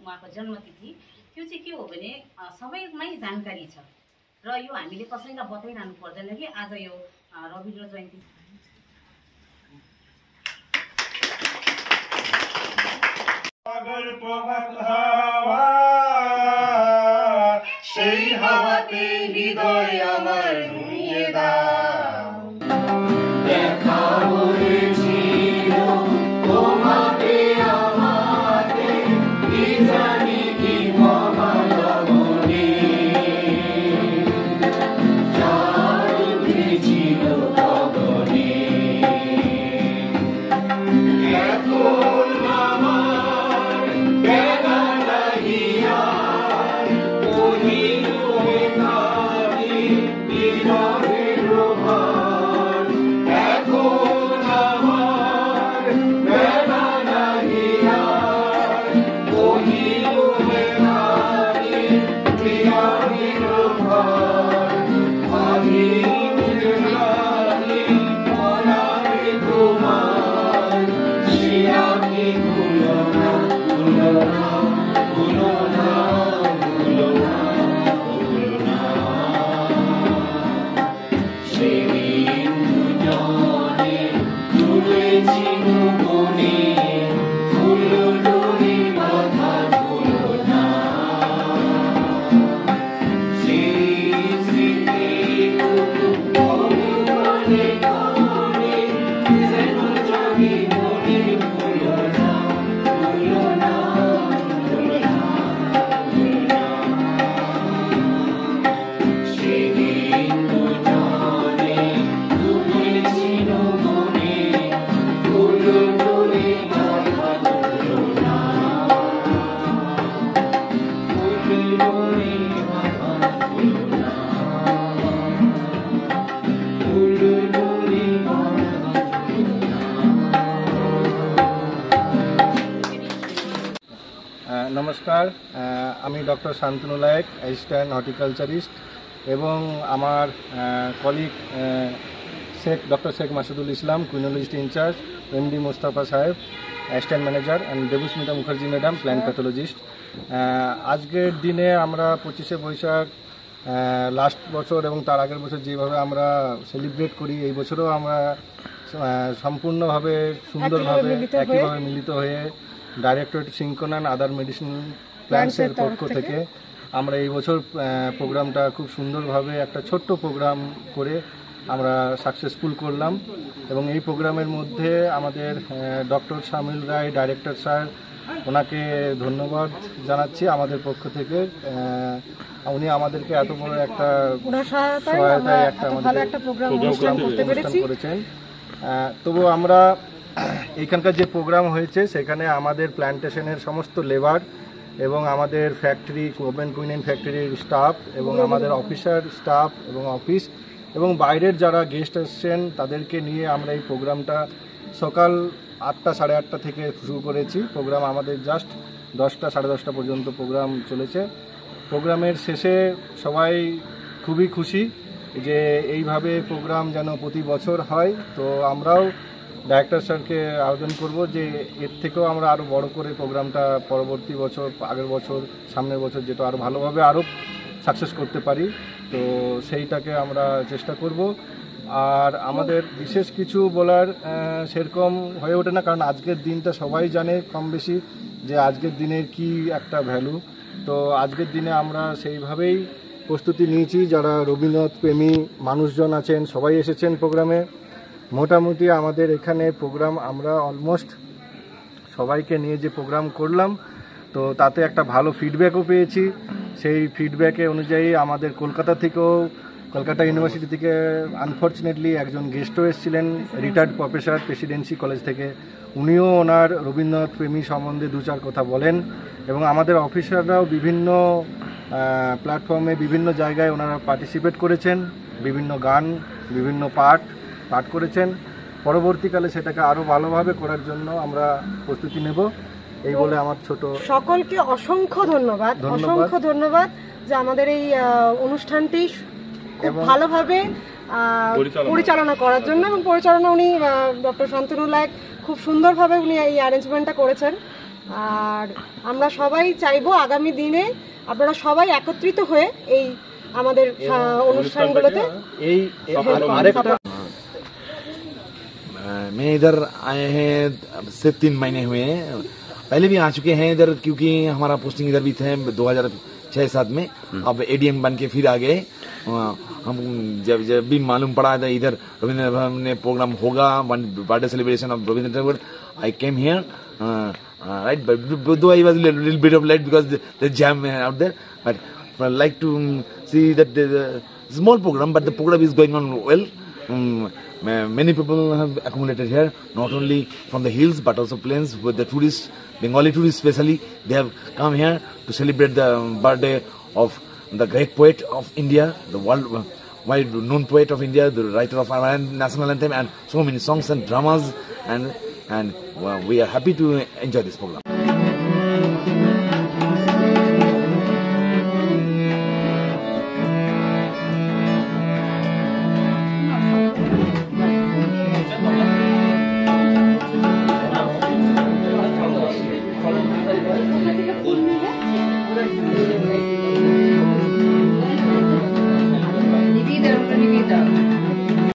उहाँको जन्मतिथि त्यो चाहिँ के हो भने सबैमै जानकारी छ र यो हामीले कसैलाई बताइरहनु पर्दैन कि आज यो रविन्द्र जयन्ती সেই হাওয়াতে হৃদয় আমার নুয়ে দাও দেখা হয়েছিল তোমাকে আমাকে কি জানি কি মহালবনে ছিল গগনে এখন আমার বেদনা হিয়া नमस्कार आमी doctor Shantanu Nayak assistant horticulturist एवं आमार colleague doctor Sheikh Masudul Islam criminologist in-charge MD Mustafa साहेब assistant manager and Debasmita Mukherjee madam plant pathologist आजकेर दिने आमरा 25 बैशाख लास्ट बछर एवं तार आगेर बछर जेभावे आमरा सेलिब्रेट करी एई बछरও आमरा सम्पूर्णभावे सुंदरभावे एकইভাবে मिलित হয়ে डायरेक्टरेट सिंकोन एंड आदार मेडिसिन प्लांट्सের পক্ষ থেকে আমরা এই বছর প্রোগ্রামটা খুব সুন্দরভাবে একটা ছোট্ট প্রোগ্রাম করে আমরা সাকসেসফুল করলাম এবং এই প্রোগ্রামের মধ্যে আমাদের ডক্টর শামিল রায় ডাইরেক্টর স্যার ওনাকে ধন্যবাদ জানাচ্ছি আমাদের পক্ষ থেকে উনি আমাদেরকে এত বড় একটা সহায়তায় একটা আমাদের প্রোগ্রাম করেছেন তবু আমরা এইখানকার যে প্রোগ্রাম হয়েছে সেখানে আমাদের প্ল্যান্টেশনের সমস্ত লেবার এবং আমাদের ফ্যাক্টরি গভর্নমেন্ট কুইনাইন ফ্যাক্টরির স্টাফ এবং আমাদের অফিসার স্টাফ এবং অফিস এবং বাইরের যারা গেস্ট আসছেন তাদেরকে নিয়ে আমরা এই প্রোগ্রামটা সকাল 8টা সাড়ে 8টা থেকে শুরু করেছি প্রোগ্রাম আমাদের জাস্ট 10টা সাড়ে 10টা পর্যন্ত প্রোগ্রাম চলেছে প্রোগ্রামের শেষে সবাই খুবই খুশি যে এইভাবে প্রোগ্রাম যেন প্রতি বছর হয় তো আমরাও ডাইরেক্টর স্যারকে আবেদন করব যে এর থেকেও আমরা আরও বড় করে প্রোগ্রামটা পরবর্তী বছর আগের বছর সামনের বছর যেটা আরও ভালোভাবে আরও সাকসেস করতে পারি তো সেইটাকে আমরা চেষ্টা করব আর আমাদের বিশেষ কিছু বলার সেরকম হয়ে ওঠে না কারণ আজকের দিনটা সবাই জানে কম বেশি যে আজকের দিনের কি একটা ভ্যালু তো আজকের দিনে আমরা সেইভাবেই প্রস্তুতি নিয়েছি যারা রবীন্দ্রনাথ প্রেমী মানুষজন আছেন সবাই এসেছেন প্রোগ্রামে মোটামুটি আমাদের এখানে প্রোগ্রাম আমরা অলমোস্ট সবাইকে নিয়ে যে প্রোগ্রাম করলাম তো তাতে একটা ভালো ফিডব্যাকও পেয়েছি সেই ফিডব্যাকে অনুযায়ী আমাদের কলকাতা থেকেও কলকাতা ইউনিভার্সিটি থেকে আনফর্চুনেটলি একজন গেস্টও এসেছিলেন রিটায়ার্ড প্রফেসর প্রেসিডেন্সি কলেজ থেকে উনিও ওনার রবীন্দ্রনাথ প্রেমী সম্বন্ধে দু চার কথা বলেন এবং আমাদের অফিসাররাও বিভিন্ন প্ল্যাটফর্মে বিভিন্ন জায়গায় ওনারা পার্টিসিপেট করেছেন বিভিন্ন গান বিভিন্ন পাঠ করেছেন পরবর্তীকালে সেটাকে আরও ভালোভাবে করার জন্য আমরা প্রস্তুতি নেব এই বলে আমার ছোট সকলকে অসংখ্য ধন্যবাদ যে আমাদের এই অনুষ্ঠানটি খুব ভালোভাবে পরিচালনা করার জন্য এবং পরিচালনা উনি ডক্টর শান্তনু নায়ক খুব সুন্দরভাবে উনি এই অ্যারেঞ্জমেন্টটা করেছেন আর আমরা সবাই চাইবো আগামী দিনে আপনারা সবাই একত্রিত হয়ে এই আমাদের অনুষ্ঠানগুলোতে এই আরেকটা मैं इधर आए हैं सिर्फ 3 महीने हुए हैं। पहले भी आ चुके हैं इधर, क्योंकि हमारा पोस्टिंग इधर भी थे 2006-7 में। अब एडीएम बन के फिर आ गए। हम जब भी मालूम पड़ा था इधर रविंद्र भवन में प्रोग्राम होगा, birthday celebration of Ravindra Tagore, I came here right, but though I was a little bit of late because the jam out there, but I like to see that the small program, but the program is going on well. Many people have accumulated here, not only from the hills but also plains, with the tourists, Bengali tourists especially. They have come here to celebrate the birthday of the great poet of India, the worldwide known poet of India, the writer of our national anthem, and so many songs and dramas, and we are happy to enjoy this program.